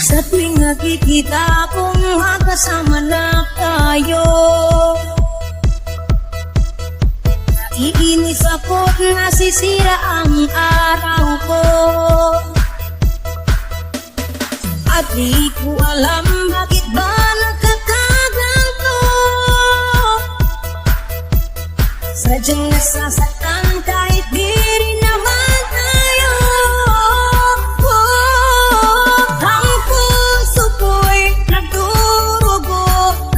Sa tuwing nakikita kong magkasama na tayo, iinis ako't nasisira ang araw ko. At di ko alam bakit ba nagkakaganto. Sadyang nasasaktan kahit di rin naman tayo. Ang puso ko'y nagdurugo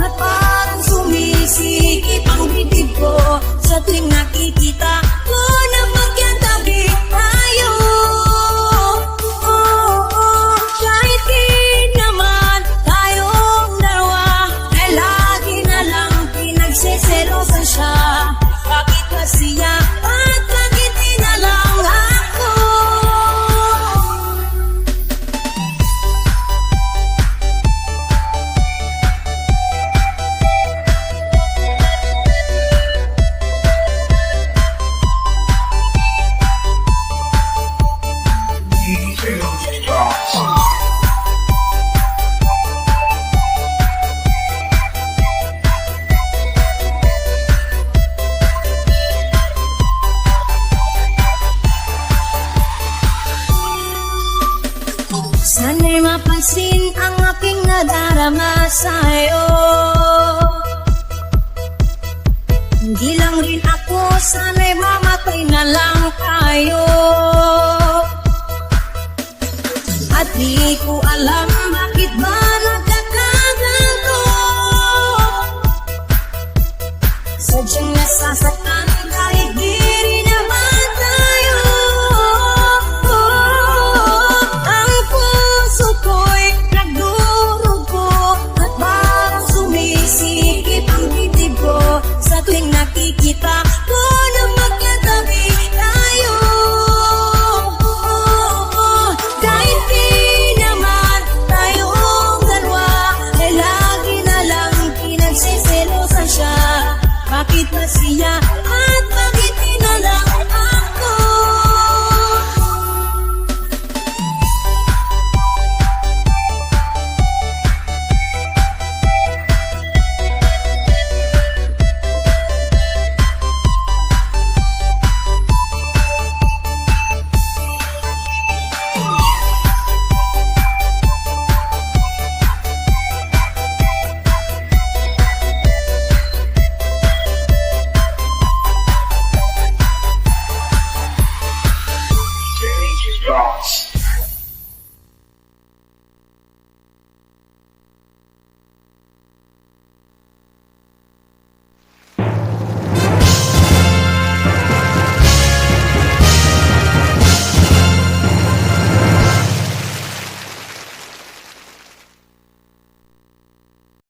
at parang sumisikip ang bibig ko sa tuwing nakikita ko na magkatabi tayo. Kahit di naman tayong dalawa ay lagi na lang pinagseselosan siya. Bakit ba siya at bakit di na lang ako? Sana'y mapansin ang aking nadarama sa'yo. Hindi lang rin ako, sana'y mamatay na lang tayo.